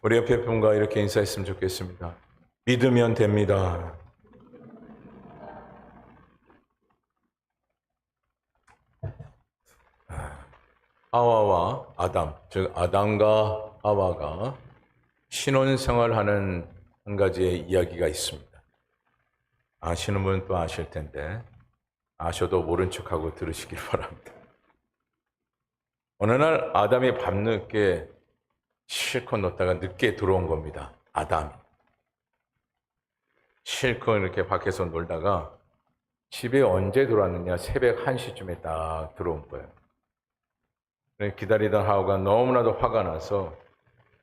우리 옆에 분과 이렇게 인사했으면 좋겠습니다. 믿으면 됩니다. 하와와 아담, 즉 아담과 하와가 신혼생활하는 한 가지의 이야기가 있습니다. 아시는 분은 또 아실 텐데 아셔도 모른 척하고 들으시길 바랍니다. 어느 날 아담이 밤늦게 실컷 놀다가 늦게 들어온 겁니다. 아담이. 실컷 이렇게 밖에서 놀다가 집에 언제 들어왔느냐? 새벽 1시쯤에 딱 들어온 거예요. 기다리던 하와가 너무나도 화가 나서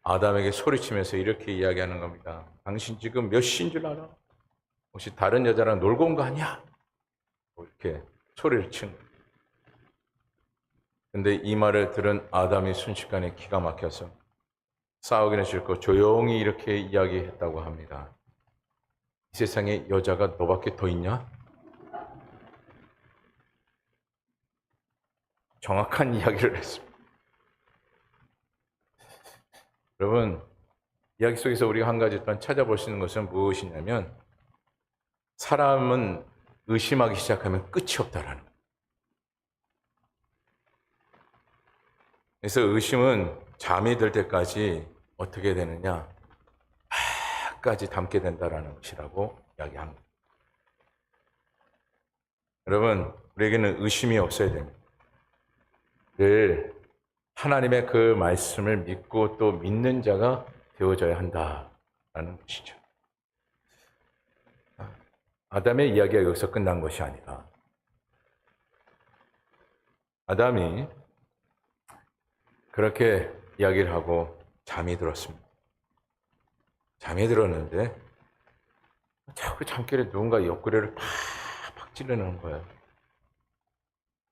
아담에게 소리치면서 이렇게 이야기하는 겁니다. 당신 지금 몇 시인 줄 알아? 혹시 다른 여자랑 놀고 온 거 아니야? 이렇게 소리를 친 거예요. 근데 이 말을 들은 아담이 순식간에 기가 막혀서 싸우기는 싫고 조용히 이렇게 이야기했다고 합니다. 이 세상에 여자가 너밖에 더 있냐? 정확한 이야기를 했습니다. 여러분, 이야기 속에서 우리가 한 가지 또한 찾아볼 수 있는 것은 무엇이냐면 사람은 의심하기 시작하면 끝이 없다라는 거예요. 그래서 의심은 잠이 들 때까지 어떻게 되느냐? 까지 담게 된다라는 것이라고 이야기합니다. 여러분, 우리에게는 의심이 없어야 됩니다. 늘 하나님의 그 말씀을 믿고 또 믿는 자가 되어져야 한다라는 것이죠. 아담의 이야기가 여기서 끝난 것이 아니라 아담이 그렇게 이야기를 하고 잠이 들었습니다. 잠이 들었는데 자꾸 잠결에 누군가 옆구리를 팍팍 찌르는 거예요.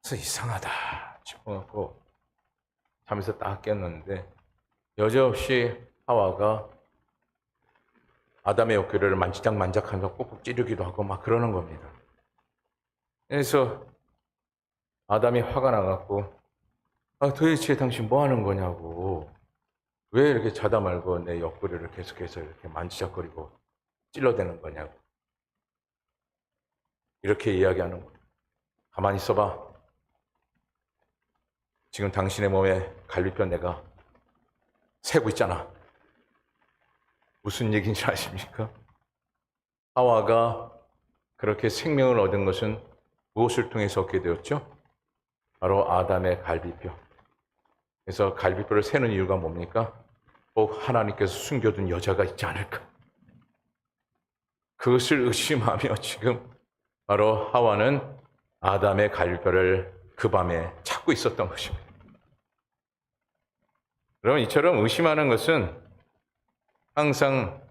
그래서 이상하다 싶어갖고 잠에서 딱 깼는데 여지없이 하와가 아담의 옆구리를 만지작만작하면서 꾹꾹 찌르기도 하고 막 그러는 겁니다. 그래서 아담이 화가 나갖고 도대체 당신 뭐 하는 거냐고, 왜 이렇게 자다 말고 내 옆구리를 계속해서 이렇게 만지작거리고 찔러대는 거냐고 이렇게 이야기하는 거예요. 가만히 있어봐. 지금 당신의 몸에 갈비뼈 내가 세고 있잖아. 무슨 얘기인지 아십니까? 하와가 그렇게 생명을 얻은 것은 무엇을 통해서 얻게 되었죠? 바로 아담의 갈비뼈. 그래서 갈비뼈를 세는 이유가 뭡니까? 꼭 하나님께서 숨겨둔 여자가 있지 않을까? 그것을 의심하며 지금 바로 하와는 아담의 갈비뼈를 그 밤에 찾고 있었던 것입니다. 여러분, 이처럼 의심하는 것은 항상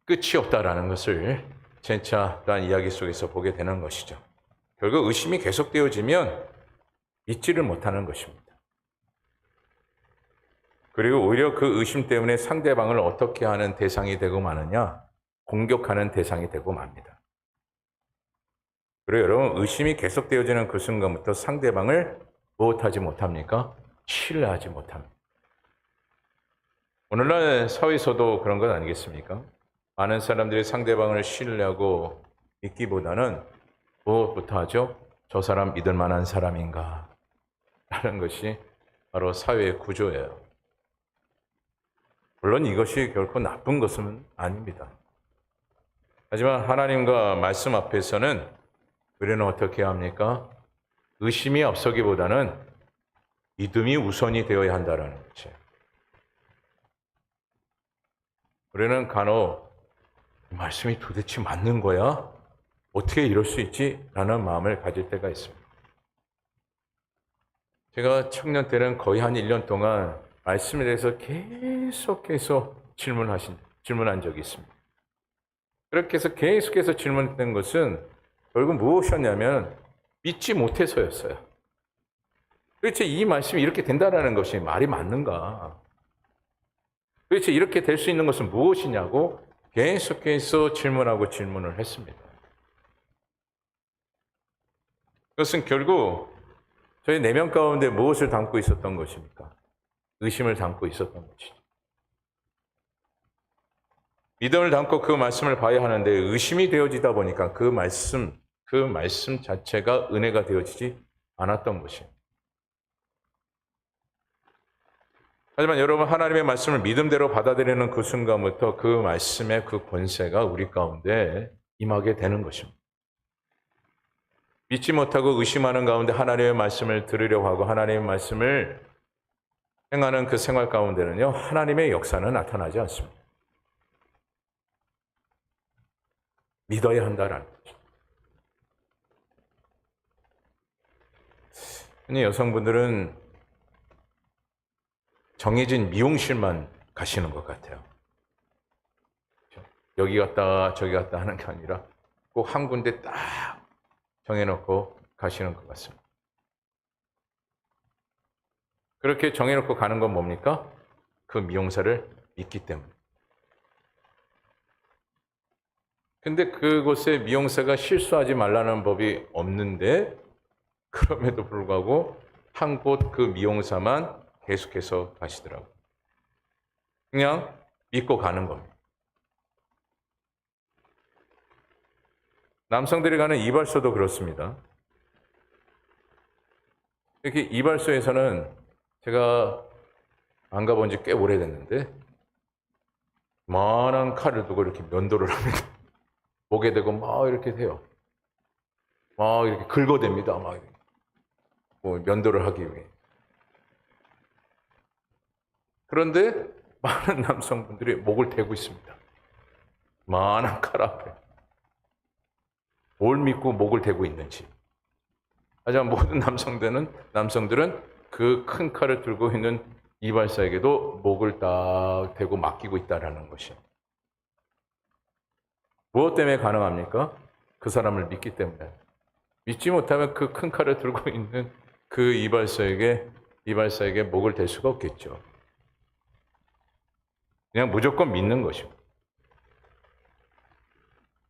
끝이 없다라는 것을 재차 또한 이야기 속에서 보게 되는 것이죠. 결국 의심이 계속되어지면 믿지를 못하는 것입니다. 그리고 오히려 그 의심 때문에 상대방을 어떻게 하는 대상이 되고 마느냐? 공격하는 대상이 되고 맙니다. 그리고 여러분, 의심이 계속되어지는 그 순간부터 상대방을 무엇하지 못합니까? 신뢰하지 못합니다. 오늘날 사회에서도 그런 건 아니겠습니까? 많은 사람들이 상대방을 신뢰하고 믿기보다는 무엇부터 하죠? 저 사람 믿을 만한 사람인가? 라는 것이 바로 사회의 구조예요. 물론 이것이 결코 나쁜 것은 아닙니다. 하지만 하나님과 말씀 앞에서는 우리는 어떻게 합니까? 의심이 앞서기보다는 믿음이 우선이 되어야 한다는 거죠. 우리는 간혹 말씀이 도대체 맞는 거야? 어떻게 이럴 수 있지? 라는 마음을 가질 때가 있습니다. 제가 청년 때는 거의 한 1년 동안 말씀에 대해서 계속해서 질문한 적이 있습니다. 그렇게 해서 계속해서 질문했던 것은 결국 무엇이었냐면 믿지 못해서였어요. 도대체 이 말씀이 이렇게 된다는 것이 말이 맞는가? 도대체 이렇게 될 수 있는 것은 무엇이냐고 계속해서 질문을 했습니다. 그것은 결국 저희 내면 가운데 무엇을 담고 있었던 것입니까? 의심을 담고 있었던 것이죠. 믿음을 담고 그 말씀을 봐야 하는데 의심이 되어지다 보니까 그 말씀 자체가 은혜가 되어지지 않았던 것이에요. 하지만 여러분, 하나님의 말씀을 믿음대로 받아들이는 그 순간부터 그 말씀의 그 권세가 우리 가운데 임하게 되는 것입니다. 믿지 못하고 의심하는 가운데 하나님의 말씀을 들으려고 하고 하나님의 말씀을 행하는 그 생활 가운데는요, 하나님의 역사는 나타나지 않습니다. 믿어야 한다라는 거죠. 흔히 여성분들은 정해진 미용실만 가시는 것 같아요. 여기 갔다 저기 갔다 하는 게 아니라 꼭 한 군데 딱 정해놓고 가시는 것 같습니다. 그렇게 정해놓고 가는 건 뭡니까? 그 미용사를 믿기 때문에. 근데 그곳에 미용사가 실수하지 말라는 법이 없는데 그럼에도 불구하고 한 곳 그 미용사만 계속해서 가시더라고요. 그냥 믿고 가는 겁니다. 남성들이 가는 이발소도 그렇습니다. 이렇게 이발소에서는 제가 안 가본 지 꽤 오래됐는데 만한 칼을 두고 이렇게 면도를 합니다. 목에 대고 막 이렇게 돼요. 막 이렇게 긁어댑니다. 막 뭐 면도를 하기 위해. 그런데 많은 남성분들이 목을 대고 있습니다. 만한 칼 앞에. 뭘 믿고 목을 대고 있는지. 하지만 모든 남성들은 그 큰 칼을 들고 있는 이발사에게도 목을 딱 대고 맡기고 있다라는 것이. 무엇 때문에 가능합니까? 그 사람을 믿기 때문에. 믿지 못하면 그 큰 칼을 들고 있는 그 이발사에게 목을 댈 수가 없겠죠. 그냥 무조건 믿는 것이고.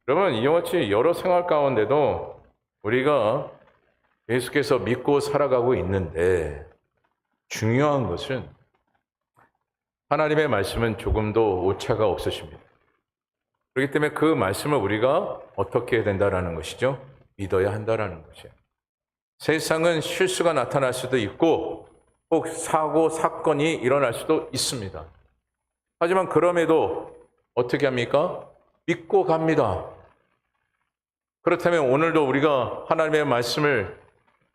여러분, 이와 같이 여러 생활 가운데도 우리가 계속해서 믿고 살아가고 있는데 중요한 것은 하나님의 말씀은 조금도 오차가 없으십니다. 그렇기 때문에 그 말씀을 우리가 어떻게 해야 된다는 것이죠? 믿어야 한다는 것이에요. 세상은 실수가 나타날 수도 있고 꼭 사고, 사건이 일어날 수도 있습니다. 하지만 그럼에도 어떻게 합니까? 믿고 갑니다. 그렇다면 오늘도 우리가 하나님의 말씀을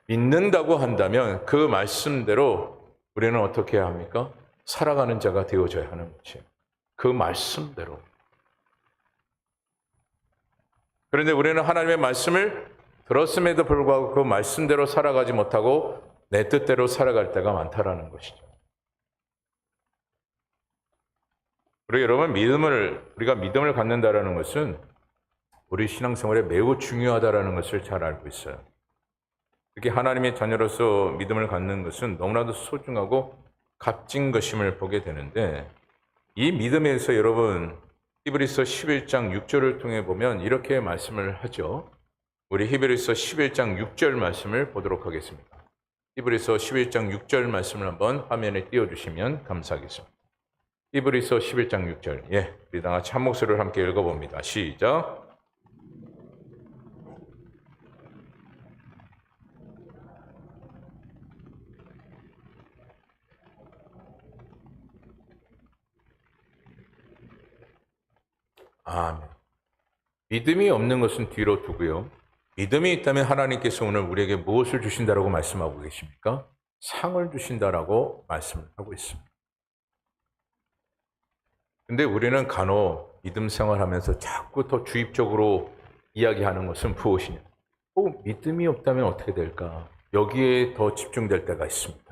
믿는다고 한다면 그 말씀대로 우리는 어떻게 해야 합니까? 살아가는 자가 되어져야 하는 것이에요. 그 말씀대로. 그런데 우리는 하나님의 말씀을 들었음에도 불구하고 그 말씀대로 살아가지 못하고 내 뜻대로 살아갈 때가 많다라는 것이죠. 그리고 여러분, 우리가 믿음을 갖는다라는 것은 우리 신앙생활에 매우 중요하다라는 것을 잘 알고 있어요. 특히 하나님의 자녀로서 믿음을 갖는 것은 너무나도 소중하고 값진 것임을 보게 되는데 이 믿음에서 여러분 히브리서 11장 6절을 통해 보면 이렇게 말씀을 하죠. 우리 히브리서 11장 6절 말씀을 보도록 하겠습니다. 히브리서 11장 6절 말씀을 한번 화면에 띄워주시면 감사하겠습니다. 히브리서 11장 6절. 우리 다 같이 한 목소리를 함께 읽어봅니다. 시작. 아멘. 믿음이 없는 것은 뒤로 두고요. 믿음이 있다면 하나님께서 오늘 우리에게 무엇을 주신다라고 말씀하고 계십니까? 상을 주신다라고 말씀을 하고 있습니다. 근데 우리는 간혹 믿음 생활하면서 자꾸 더 주입적으로 이야기하는 것은 무엇이냐? 믿음이 없다면 어떻게 될까? 여기에 더 집중될 때가 있습니다.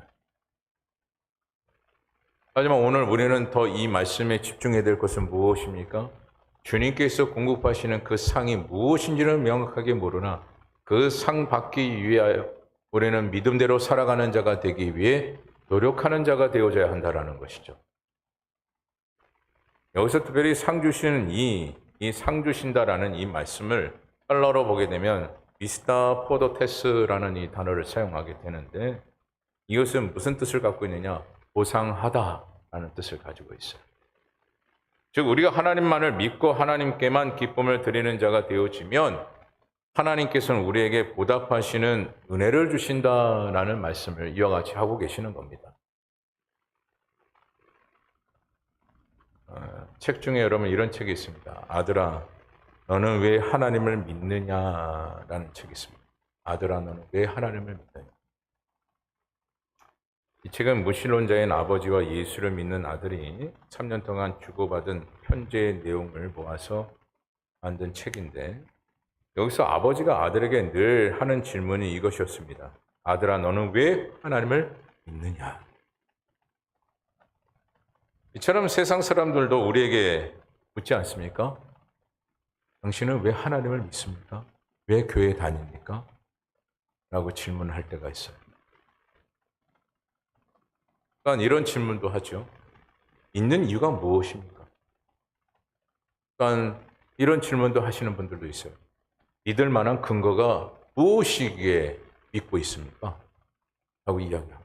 하지만 오늘 우리는 더 이 말씀에 집중해야 될 것은 무엇입니까? 주님께서 공급하시는 그 상이 무엇인지를 명확하게 모르나 그 상 받기 위하여 우리는 믿음대로 살아가는 자가 되기 위해 노력하는 자가 되어져야 한다는 것이죠. 여기서 특별히 상 주시는 이 상 주신다라는 이 말씀을 헬라어로 보게 되면 미스타 포도테스라는 이 단어를 사용하게 되는데 이것은 무슨 뜻을 갖고 있느냐? 보상하다라는 뜻을 가지고 있어요. 즉 우리가 하나님만을 믿고 하나님께만 기쁨을 드리는 자가 되어지면 하나님께서는 우리에게 보답하시는 은혜를 주신다라는 말씀을 이와 같이 하고 계시는 겁니다. 책 중에 여러분 이런 책이 있습니다. 아들아, 너는 왜 하나님을 믿느냐라는 책이 있습니다. 아들아, 너는 왜 하나님을 믿느냐. 이 책은 무신론자인 아버지와 예수를 믿는 아들이 3년 동안 주고받은 편지의 내용을 모아서 만든 책인데, 여기서 아버지가 아들에게 늘 하는 질문이 이것이었습니다. 아들아, 너는 왜 하나님을 믿느냐? 이처럼 세상 사람들도 우리에게 묻지 않습니까? 당신은 왜 하나님을 믿습니까? 왜 교회에 다닙니까? 라고 질문할 때가 있어요. 그러니까 이런 질문도 하죠. 믿는 이유가 무엇입니까? 그러니까 이런 질문도 하시는 분들도 있어요. 믿을 만한 근거가 무엇이기에 믿고 있습니까? 라고 이야기합니다.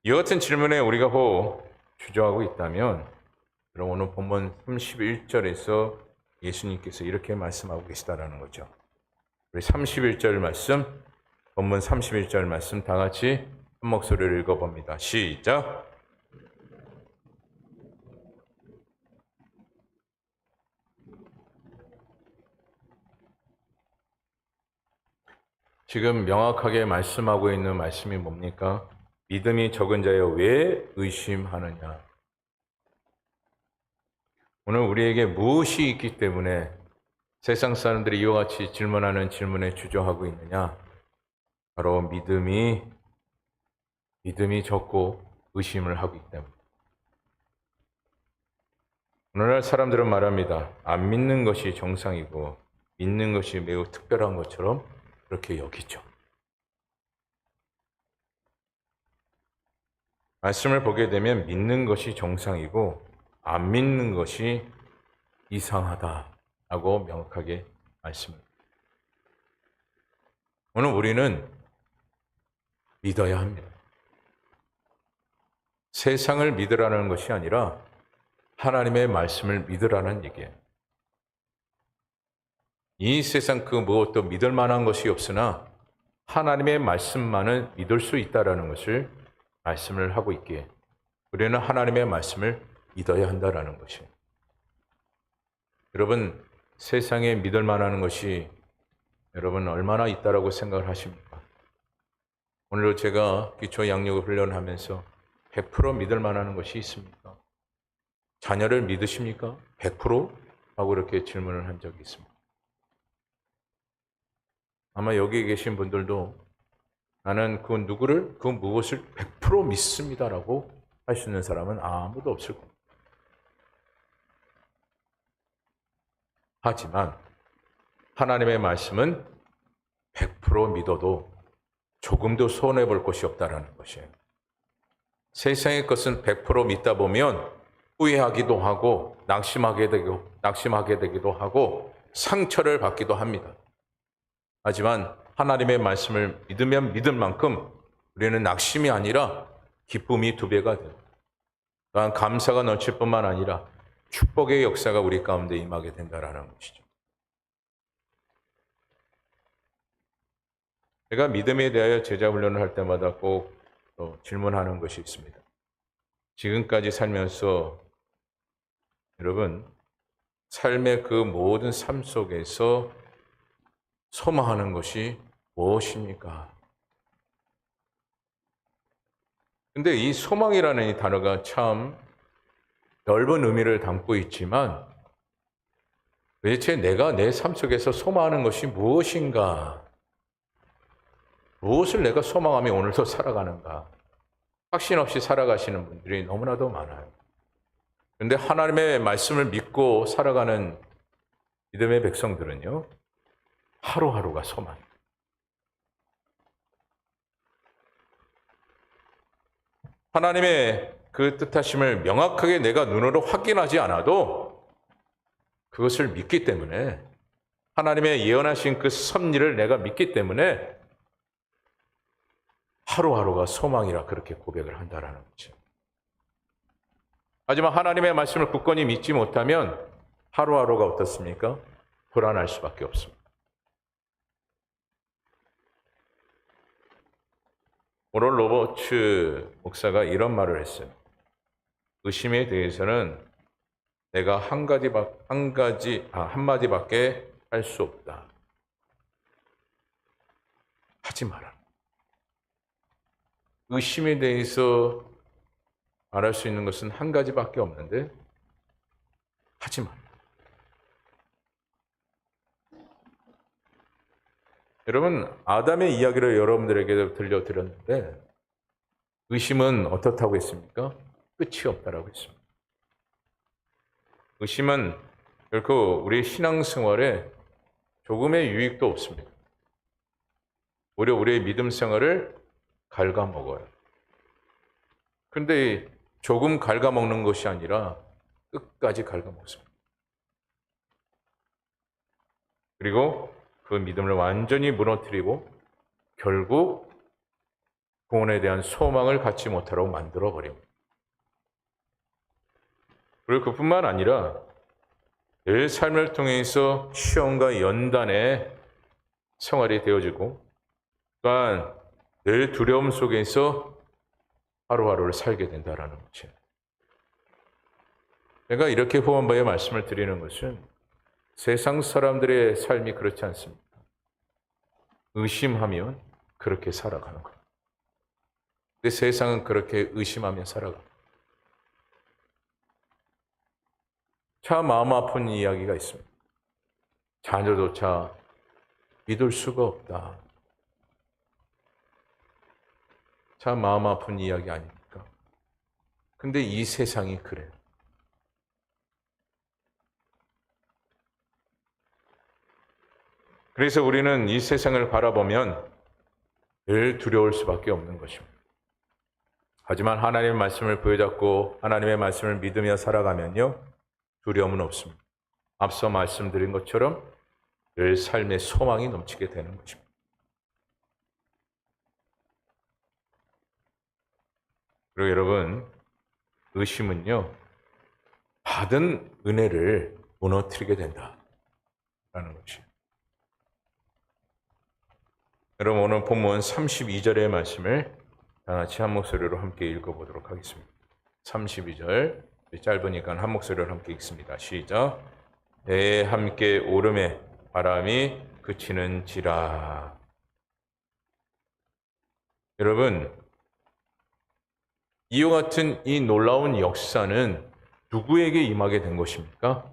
이 같은 질문에 우리가 혹 주저하고 있다면, 그럼 오늘 본문 31절에서 예수님께서 이렇게 말씀하고 계시다라는 거죠. 우리 31절 말씀, 본문 31절 말씀 다 같이 한 목소리를 읽어봅니다. 시작! 지금 명확하게 말씀하고 있는 말씀이 뭡니까? 믿음이 적은 자여 왜 의심하느냐? 오늘 우리에게 무엇이 있기 때문에 세상 사람들이 이와 같이 질문하는 질문에 주저하고 있느냐? 바로 믿음이 적고 의심을 하기 때문에. 오늘날 사람들은 말합니다. 안 믿는 것이 정상이고 믿는 것이 매우 특별한 것처럼 그렇게 여기죠. 말씀을 보게 되면 믿는 것이 정상이고 안 믿는 것이 이상하다라고 명확하게 말씀을. 오늘 우리는 믿어야 합니다. 세상을 믿으라는 것이 아니라 하나님의 말씀을 믿으라는 얘기예요. 이 세상 그 무엇도 믿을 만한 것이 없으나 하나님의 말씀만은 믿을 수 있다라는 것을 말씀을 하고 있기에 우리는 하나님의 말씀을 믿어야 한다라는 것이에요. 여러분, 세상에 믿을 만한 것이 여러분 얼마나 있다라고 생각을 하십니까? 오늘도 제가 기초 양육 훈련하면서 100% 믿을 만한 것이 있습니까? 자녀를 믿으십니까? 100%? 하고 이렇게 질문을 한 적이 있습니다. 아마 여기 계신 분들도 나는 그 누구를, 그 무엇을 100% 믿습니다라고 할 수 있는 사람은 아무도 없을 겁니다. 하지만 하나님의 말씀은 100% 믿어도 조금도 손해볼 것이 없다는 것이에요. 세상의 것은 100% 믿다 보면 후회하기도 하고 낙심하게 되기도 하고 상처를 받기도 합니다. 하지만 하나님의 말씀을 믿으면 믿을 만큼 우리는 낙심이 아니라 기쁨이 2배가 돼요. 또한 감사가 넘칠 뿐만 아니라 축복의 역사가 우리 가운데 임하게 된다는 것이죠. 제가 믿음에 대하여 제자 훈련을 할 때마다 꼭 질문하는 것이 있습니다. 지금까지 살면서 여러분, 삶의 그 모든 삶 속에서 소망하는 것이 무엇입니까? 근데 이 소망이라는 이 단어가 참 넓은 의미를 담고 있지만 도대체 내가 내 삶 속에서 소망하는 것이 무엇인가? 무엇을 내가 소망하며 오늘도 살아가는가? 확신 없이 살아가시는 분들이 너무나도 많아요. 그런데 하나님의 말씀을 믿고 살아가는 믿음의 백성들은요, 하루하루가 소망이에요. 하나님의 그 뜻하심을 명확하게 내가 눈으로 확인하지 않아도 그것을 믿기 때문에, 하나님의 예언하신 그 섭리를 내가 믿기 때문에 하루하루가 소망이라 그렇게 고백을 한다라는 거죠. 하지만 하나님의 말씀을 굳건히 믿지 못하면 하루하루가 어떻습니까? 불안할 수밖에 없습니다. 오럴 로버츠 목사가 이런 말을 했어요. 의심에 대해서는 내가 한마디밖에 할 수 없다. 하지 마라. 의심에 대해서 말할 수 있는 것은 한 가지밖에 없는데 하지 마라. 여러분, 아담의 이야기를 여러분들에게 들려드렸는데 의심은 어떻다고 했습니까? 끝이 없다라고 했습니다. 의심은 결코 우리 신앙생활에 조금의 유익도 없습니다. 오히려 우리의 믿음 생활을 갉아먹어요. 그런데 조금 갉아먹는 것이 아니라 끝까지 갉아먹습니다. 그리고 그 믿음을 완전히 무너뜨리고 결국 구원에 대한 소망을 갖지 못하라고 만들어버립니다. 그리고 그뿐만 아니라 늘 삶을 통해서 시험과 연단의 생활이 되어지고 또한 늘 두려움 속에서 하루하루를 살게 된다는 것이에요. 제가 이렇게 후원부의 말씀을 드리는 것은 세상 사람들의 삶이 그렇지 않습니다. 의심하면 그렇게 살아가는 거예요. 근데 세상은 그렇게 의심하며 살아갑니다. 참 마음 아픈 이야기가 있습니다. 자녀조차 믿을 수가 없다. 참 마음 아픈 이야기 아닙니까? 근데 이 세상이 그래요. 그래서 우리는 이 세상을 바라보면 늘 두려울 수밖에 없는 것입니다. 하지만 하나님의 말씀을 부여잡고 하나님의 말씀을 믿으며 살아가면요, 두려움은 없습니다. 앞서 말씀드린 것처럼 늘 삶의 소망이 넘치게 되는 것입니다. 그리고 여러분, 의심은요, 받은 은혜를 무너뜨리게 된다라는 것이에요. 여러분, 오늘 본문 32절의 말씀을 다 같이 한 목소리로 함께 읽어보도록 하겠습니다. 32절, 짧으니까 한 목소리로 함께 읽습니다. 시작. 내 함께 오름에 바람이 그치는지라. 여러분, 이와 같은 이 놀라운 역사는 누구에게 임하게 된 것입니까?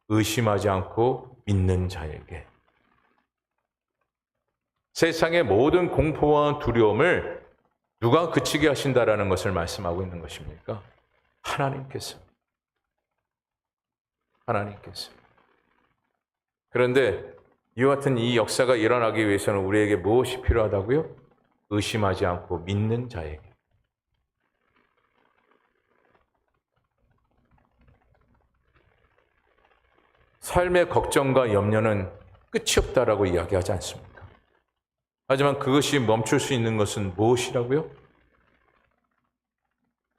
의심하지 않고 믿는 자에게. 세상의 모든 공포와 두려움을 누가 그치게 하신다라는 것을 말씀하고 있는 것입니까? 하나님께서. 그런데 이와 같은 이 역사가 일어나기 위해서는 우리에게 무엇이 필요하다고요? 의심하지 않고 믿는 자에게. 삶의 걱정과 염려는 끝이 없다라고 이야기하지 않습니까? 하지만 그것이 멈출 수 있는 것은 무엇이라고요?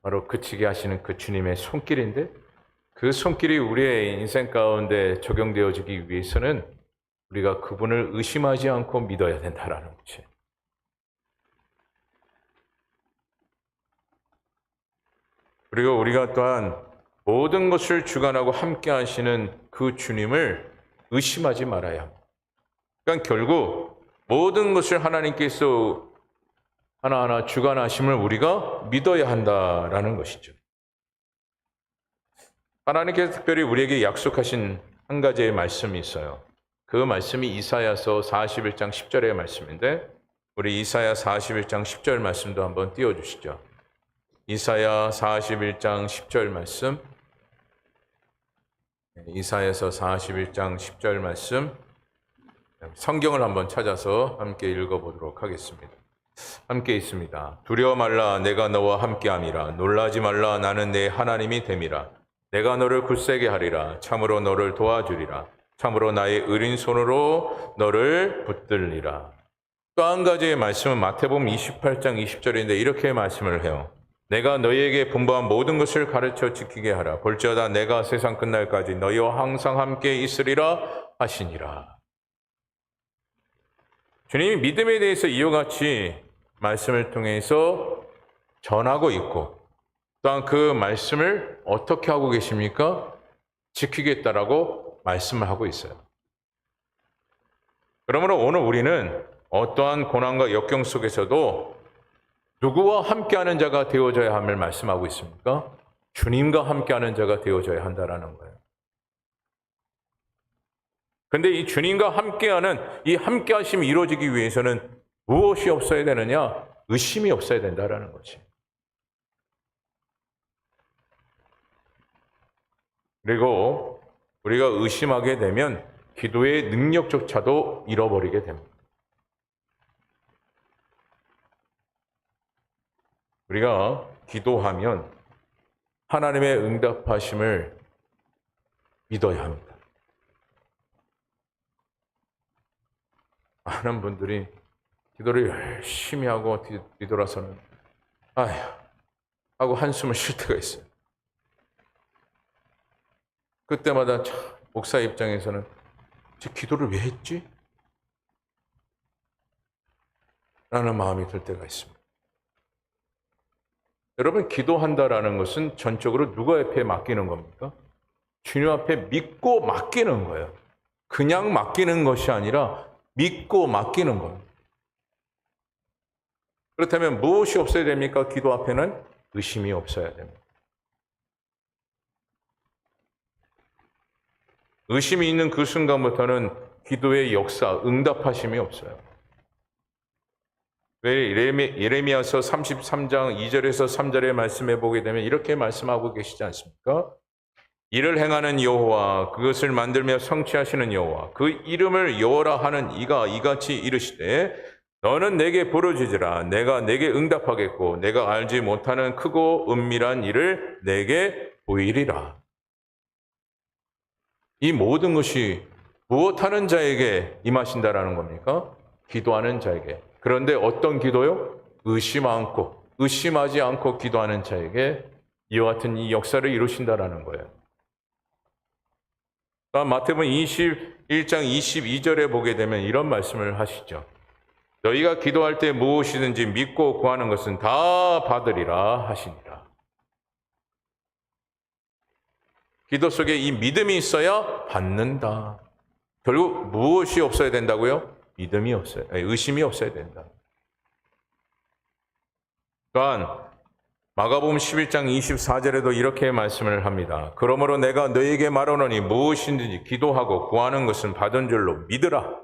바로 그치게 하시는 그 주님의 손길인데, 그 손길이 우리의 인생 가운데 적용되어지기 위해서는 우리가 그분을 의심하지 않고 믿어야 된다라는 것이에요. 그리고 우리가 또한 모든 것을 주관하고 함께 하시는 그 주님을 의심하지 말아야 합니다. 그러니까 결국 모든 것을 하나님께서 하나하나 주관하심을 우리가 믿어야 한다라는 것이죠. 하나님께서 특별히 우리에게 약속하신 한 가지의 말씀이 있어요. 그 말씀이 이사야서 41장 10절의 말씀인데, 우리 이사야 41장 10절 말씀도 한번 띄워주시죠. 이사야 41장 10절 말씀. 이사야서 41장 10절 말씀. 성경을 한번 찾아서 함께 읽어보도록 하겠습니다. 함께 있습니다. 두려워 말라, 내가 너와 함께함이라. 놀라지 말라, 나는 내 하나님이 됨이라. 내가 너를 굳세게 하리라. 참으로 너를 도와주리라. 참으로 나의 의린 손으로 너를 붙들리라. 또 한 가지의 말씀은 마태복음 28장 20절인데 이렇게 말씀을 해요. 내가 너희에게 분부한 모든 것을 가르쳐 지키게 하라. 볼지어다 내가 세상 끝날까지 너희와 항상 함께 있으리라 하시니라. 주님이 믿음에 대해서 이와 같이 말씀을 통해서 전하고 있고, 또한 그 말씀을 어떻게 하고 계십니까? 지키겠다라고 말씀을 하고 있어요. 그러므로 오늘 우리는 어떠한 고난과 역경 속에서도 누구와 함께하는 자가 되어져야 함을 말씀하고 있습니까? 주님과 함께하는 자가 되어져야 한다라는 거예요. 근데 이 주님과 함께하는 이 함께하심이 이루어지기 위해서는 무엇이 없어야 되느냐? 의심이 없어야 된다라는 거지. 그리고 우리가 의심하게 되면 기도의 능력조차도 잃어버리게 됩니다. 우리가 기도하면 하나님의 응답하심을 믿어야 합니다. 많은 분들이 기도를 열심히 하고 뒤돌아서는 아휴 하고 한숨을 쉴 때가 있어요. 그때마다 참 목사 입장에서는 제 기도를 왜 했지? 라는 마음이 들 때가 있습니다. 여러분, 기도한다라는 것은 전적으로 누가 앞에 맡기는 겁니까? 주님 앞에 믿고 맡기는 거예요. 그냥 맡기는 것이 아니라 믿고 맡기는 거예요. 그렇다면 무엇이 없어야 됩니까? 기도 앞에는 의심이 없어야 됩니다. 의심이 있는 그 순간부터는 기도의 역사, 응답하심이 없어요. 왜 예레미야서 33장 2절에서 3절의 말씀해 보게 되면 이렇게 말씀하고 계시지 않습니까? 이를 행하는 여호와, 그것을 만들며 성취하시는 여호와, 그 이름을 여호라 하는 이가 이같이 이르시되 너는 내게 부르짖으라. 내가 내게 응답하겠고 내가 알지 못하는 크고 은밀한 일을 내게 보이리라. 이 모든 것이 무엇하는 자에게 임하신다라는 겁니까? 기도하는 자에게. 그런데 어떤 기도요? 의심하지 않고 기도하는 자에게 이와 같은 이 역사를 이루신다라는 거예요. 마태복음 21장 22절에 보게 되면 이런 말씀을 하시죠. 너희가 기도할 때 무엇이든지 믿고 구하는 것은 다 받으리라 하시니라. 기도 속에 이 믿음이 있어야 받는다. 결국 무엇이 없어야 된다고요? 믿음이 없어요. 의심이 없어야 된다. 또한 마가복음 11장 24절에도 이렇게 말씀을 합니다. 그러므로 내가 너희에게 말하노니 무엇이든지 기도하고 구하는 것은 받은 줄로 믿으라.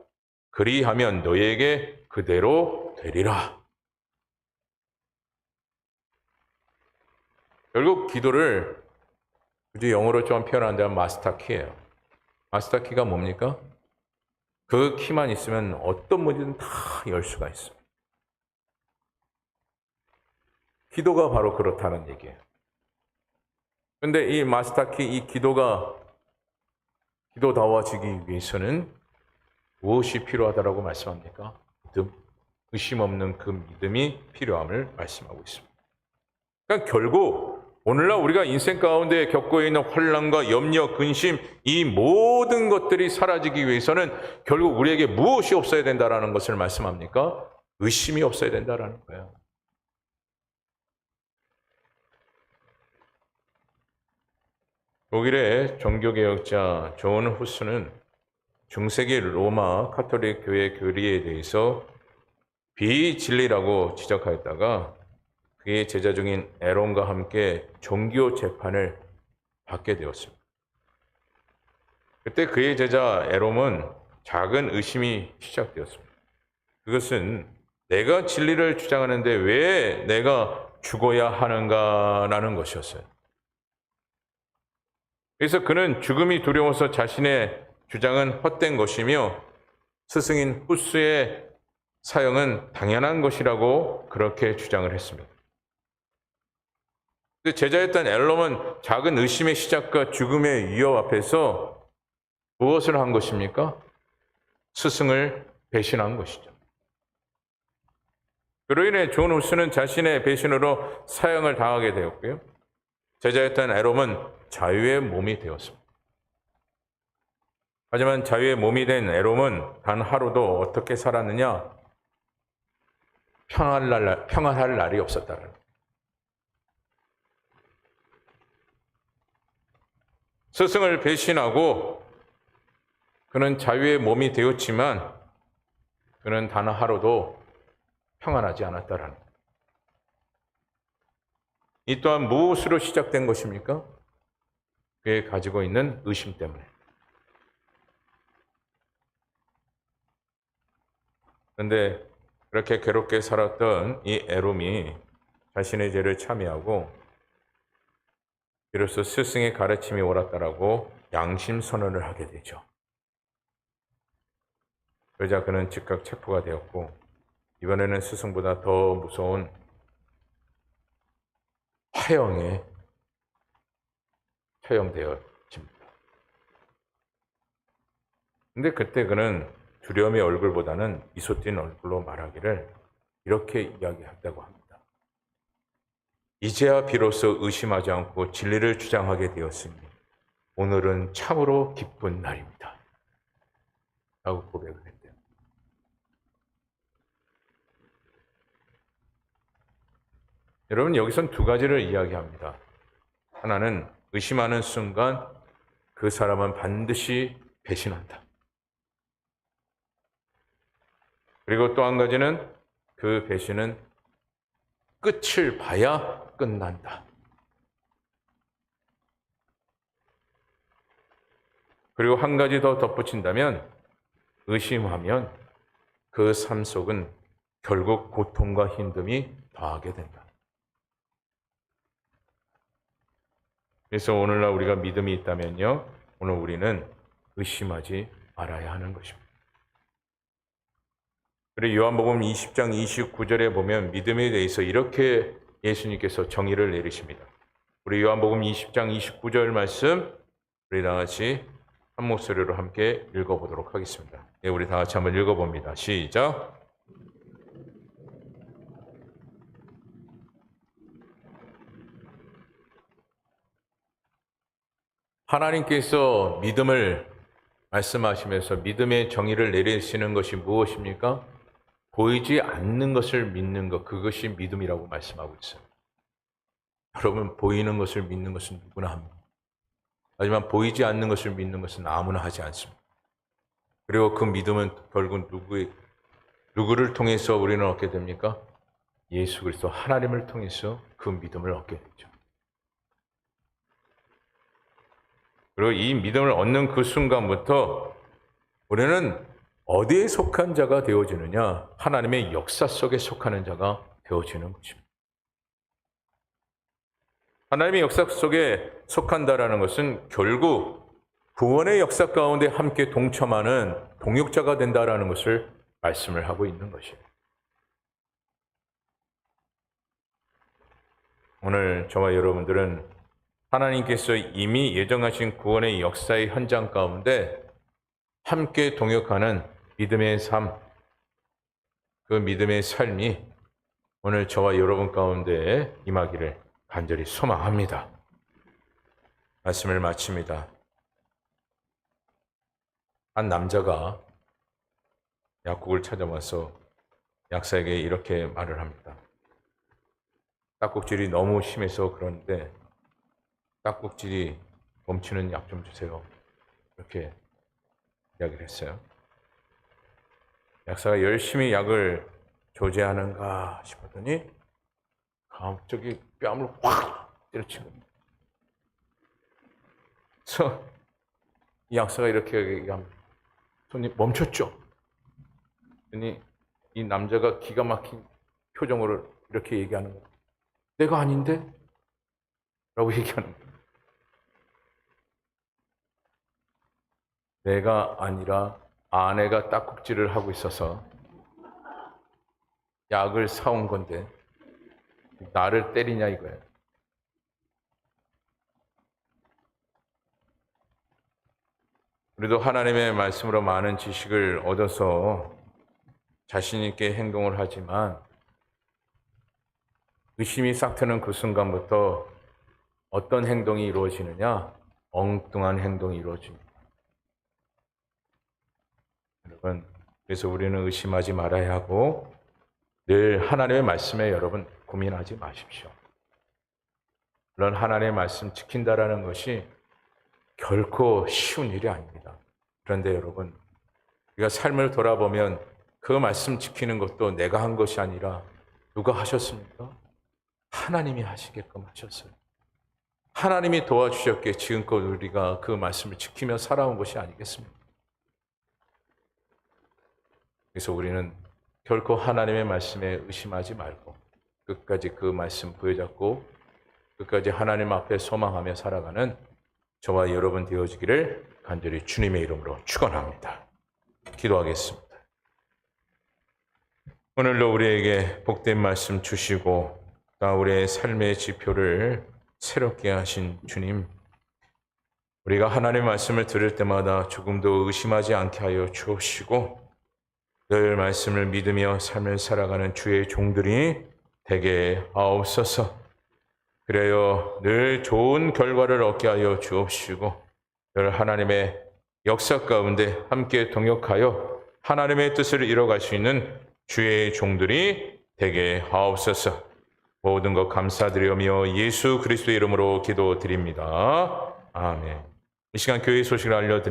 그리하면 너희에게 그대로 되리라. 결국 기도를 굳이 영어로 좀 표현한다면 마스터 키예요. 마스터 키가 뭡니까? 그 키만 있으면 어떤 문제든 다 열 수가 있어요. 기도가 바로 그렇다는 얘기예요. 그런데 이 마스터 키, 이 기도다워지기 위해서는 무엇이 필요하다라고 말씀합니까? 믿음, 의심 없는 그 믿음이 필요함을 말씀하고 있습니다. 그러니까 결국 오늘날 우리가 인생 가운데 겪고 있는 환난과 염려, 근심, 이 모든 것들이 사라지기 위해서는 결국 우리에게 무엇이 없어야 된다라는 것을 말씀합니까? 의심이 없어야 된다라는 거예요. 독일의 종교개혁자 존 후스는 중세기 로마 카톨릭 교회 교리에 대해서 비진리라고 지적하였다가 그의 제자 중인 에론과 함께 종교 재판을 받게 되었습니다. 그때 그의 제자 에롬은 작은 의심이 시작되었습니다. 그것은 내가 진리를 주장하는데 왜 내가 죽어야 하는가라는 것이었어요. 그래서 그는 죽음이 두려워서 자신의 주장은 헛된 것이며 스승인 후스의 사형은 당연한 것이라고 그렇게 주장을 했습니다. 제자였던 엘롬은 작은 의심의 시작과 죽음의 위협 앞에서 무엇을 한 것입니까? 스승을 배신한 것이죠. 그로 인해 존 후스는 자신의 배신으로 사형을 당하게 되었고요. 제자였던 에롬은 자유의 몸이 되었습니다. 하지만 자유의 몸이 된 에롬은 단 하루도 어떻게 살았느냐? 평안할 날이 없었다는 거예요. 스승을 배신하고 그는 자유의 몸이 되었지만 그는 단 하루도 평안하지 않았다라는 거예요. 이 또한 무엇으로 시작된 것입니까? 그의 가지고 있는 의심 때문에. 그런데 그렇게 괴롭게 살았던 이 에롬이 자신의 죄를 참여하고 비로소 스승의 가르침이 옳았다라고 양심 선언을 하게 되죠. 그러자 그는 즉각 체포가 되었고 이번에는 스승보다 더 무서운 화형에 처형되어집니다. 근데 그때 그는 두려움의 얼굴보다는 미소 띈 얼굴로 말하기를 이렇게 이야기했다고 합니다. 이제야 비로소 의심하지 않고 진리를 주장하게 되었으니 오늘은 참으로 기쁜 날입니다. 라고 고백을 했대요. 여러분, 여기선 두 가지를 이야기합니다. 하나는 의심하는 순간 그 사람은 반드시 배신한다. 그리고 또 한 가지는 그 배신은 끝을 봐야 끝난다. 그리고 한 가지 더 덧붙인다면 의심하면 그 삶 속은 결국 고통과 힘듦이 더하게 된다. 그래서 오늘날 우리가 믿음이 있다면요, 오늘 우리는 의심하지 말아야 하는 것입니다. 그리고 요한복음 20장 29절에 보면 믿음에 대해서 이렇게 예수님께서 정의를 내리십니다. 우리 요한복음 20장 29절 말씀 우리 다 같이 한 목소리로 함께 읽어보도록 하겠습니다. 네, 우리 다 같이 한번 읽어봅니다. 시작. 하나님께서 믿음을 말씀하시면서 믿음의 정의를 내리시는 것이 무엇입니까? 보이지 않는 것을 믿는 것, 그것이 믿음이라고 말씀하고 있어요. 여러분, 보이는 것을 믿는 것은 누구나 합니다. 하지만 보이지 않는 것을 믿는 것은 아무나 하지 않습니다. 그리고 그 믿음은 결국 누구를 통해서 우리는 얻게 됩니까? 예수 그리스도 하나님을 통해서 그 믿음을 얻게 되죠. 그리고 이 믿음을 얻는 그 순간부터 우리는 어디에 속한 자가 되어지느냐? 하나님의 역사 속에 속하는 자가 되어지는 것입니다. 하나님의 역사 속에 속한다라는 것은 결국 구원의 역사 가운데 함께 동참하는 동역자가 된다라는 것을 말씀을 하고 있는 것이에요. 오늘 저와 여러분들은 하나님께서 이미 예정하신 구원의 역사의 현장 가운데 함께 동역하는 믿음의 삶, 그 믿음의 삶이 오늘 저와 여러분 가운데 임하기를 간절히 소망합니다. 말씀을 마칩니다. 한 남자가 약국을 찾아와서 약사에게 이렇게 말을 합니다. 딱꼭질이 너무 심해서 그러는데 딱꼭질이 멈추는 약 좀 주세요. 이렇게 이야기를 했어요. 약사가 열심히 약을 조제하는가 싶었더니 갑자기 뺨을 확 때려친 겁니다. 그래서 이 약사가 이렇게 얘기합니다. 손님 멈췄죠? 그랬더니 이 남자가 기가 막힌 표정으로 이렇게 얘기하는 거예요. 내가 아닌데? 라고 얘기하는 거예요. 내가 아니라 아내가 딱꼭질을 하고 있어서 약을 사온 건데 나를 때리냐 이거예요. 우리도 하나님의 말씀으로 많은 지식을 얻어서 자신 있게 행동을 하지만 의심이 싹 트는 그 순간부터 어떤 행동이 이루어지느냐? 엉뚱한 행동이 이루어집니다. 여러분, 그래서 우리는 의심하지 말아야 하고 늘 하나님의 말씀에 여러분 고민하지 마십시오. 물론 하나님의 말씀 지킨다라는 것이 결코 쉬운 일이 아닙니다. 그런데 여러분, 우리가 삶을 돌아보면 그 말씀 지키는 것도 내가 한 것이 아니라 누가 하셨습니까? 하나님이 하시게끔 하셨어요. 하나님이 도와주셨기에 지금껏 우리가 그 말씀을 지키며 살아온 것이 아니겠습니까? 그래서 우리는 결코 하나님의 말씀에 의심하지 말고 끝까지 그 말씀 부여잡고 끝까지 하나님 앞에 소망하며 살아가는 저와 여러분 되어지기를 간절히 주님의 이름으로 축원합니다. 기도하겠습니다. 오늘도 우리에게 복된 말씀 주시고 또 우리의 삶의 지표를 새롭게 하신 주님, 우리가 하나님의 말씀을 들을 때마다 조금도 의심하지 않게 하여 주옵시고 늘 말씀을 믿으며 삶을 살아가는 주의 종들이 되게 하옵소서. 그래요 늘 좋은 결과를 얻게 하여 주옵시고 늘 하나님의 역사 가운데 함께 동역하여 하나님의 뜻을 이뤄갈 수 있는 주의 종들이 되게 하옵소서. 모든 것 감사드리며 예수 그리스도의 이름으로 기도드립니다. 아멘. 이 시간 교회 소식을 알려드립니다.